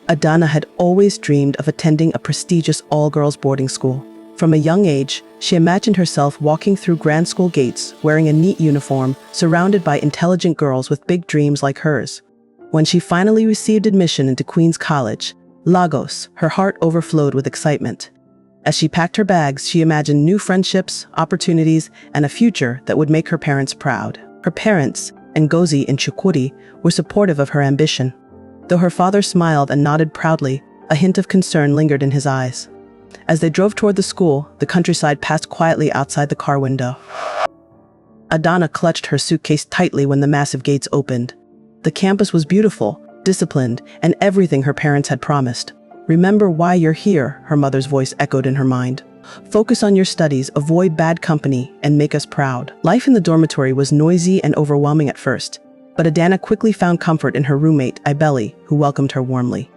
Adanna had always dreamed of attending a prestigious all-girls boarding school. From a young age, she imagined herself walking through grand school gates, wearing a neat uniform, surrounded by intelligent girls with big dreams like hers. When she finally received admission into Queen's College, Lagos, her heart overflowed with excitement. As she packed her bags, she imagined new friendships, opportunities, and a future that would make her parents proud. Her parents, Ngozi and Chukwudi, were supportive of her ambition. Though her father smiled and nodded proudly, a hint of concern lingered in his eyes. As they drove toward the school, the countryside passed quietly outside the car window. Adanna clutched her suitcase tightly when the massive gates opened. The campus was beautiful, disciplined, and everything her parents had promised. "Remember why you're here," her mother's voice echoed in her mind. "Focus on your studies, avoid bad company, and make us proud." Life in the dormitory was noisy and overwhelming at first, but Adanna quickly found comfort in her roommate, Ibeli, who welcomed her warmly.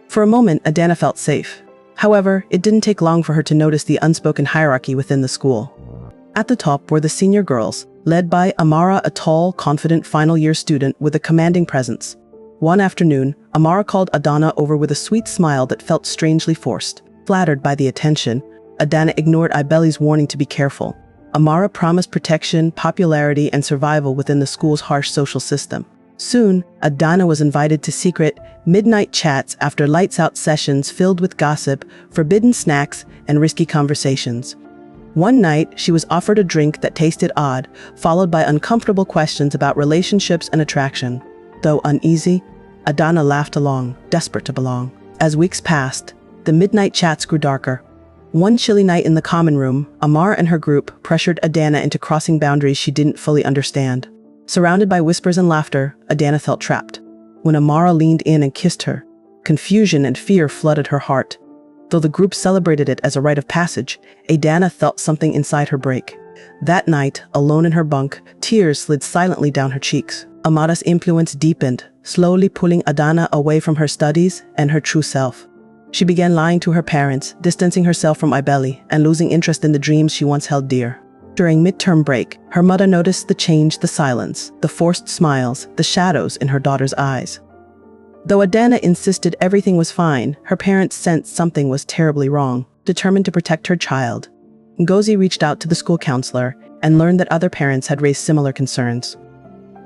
For a moment, Adanna felt safe. However, it didn't take long for her to notice the unspoken hierarchy within the school. At the top were the senior girls, led by Amara, a tall, confident final-year student with a commanding presence. One afternoon, Amara called Adanna over with a sweet smile that felt strangely forced. Flattered by the attention, Adanna ignored Ibeli's warning to be careful. Amara promised protection, popularity, and survival within the school's harsh social system. Soon, Adanna was invited to secret, midnight chats after lights-out sessions filled with gossip, forbidden snacks, and risky conversations. One night, she was offered a drink that tasted odd, followed by uncomfortable questions about relationships and attraction. Though uneasy, Adanna laughed along, desperate to belong. As weeks passed, the midnight chats grew darker. One chilly night in the common room, Amara and her group pressured Adanna into crossing boundaries she didn't fully understand. Surrounded by whispers and laughter, Adanna felt trapped. When Amara leaned in and kissed her, confusion and fear flooded her heart. Though the group celebrated it as a rite of passage, Adanna felt something inside her break. That night, alone in her bunk, tears slid silently down her cheeks. Amara's influence deepened, slowly pulling Adanna away from her studies and her true self. She began lying to her parents, distancing herself from Ibeli, and losing interest in the dreams she once held dear. During midterm break, her mother noticed the change, the silence, the forced smiles, the shadows in her daughter's eyes. Though Adanna insisted everything was fine, her parents sensed something was terribly wrong. Determined to protect her child, Ngozi reached out to the school counselor and learned that other parents had raised similar concerns.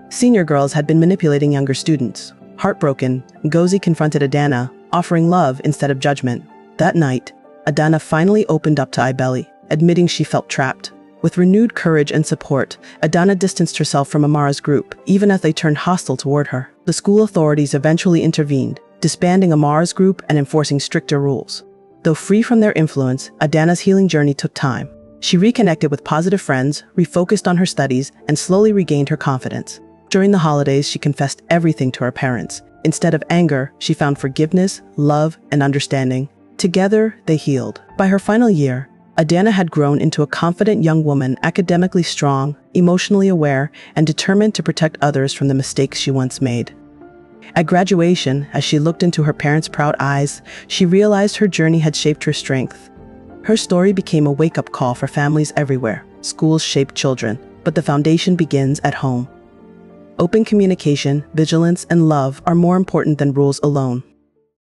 Senior girls had been manipulating younger students. Heartbroken, Ngozi confronted Adanna, offering love instead of judgment. That night, Adanna finally opened up to Ibeli, admitting she felt trapped. With renewed courage and support, Adanna distanced herself from Amara's group, even as they turned hostile toward her. The school authorities eventually intervened, disbanding Amara's group and enforcing stricter rules. Though free from their influence, Adanna's healing journey took time. She reconnected with positive friends, refocused on her studies, and slowly regained her confidence. During the holidays, she confessed everything to her parents. Instead of anger, she found forgiveness, love, and understanding. Together, they healed. By her final year, Adanna had grown into a confident young woman, academically strong, emotionally aware, and determined to protect others from the mistakes she once made. At graduation, as she looked into her parents' proud eyes, she realized her journey had shaped her strength. Her story became a wake-up call for families everywhere. Schools shape children, but the foundation begins at home. Open communication, vigilance, and love are more important than rules alone.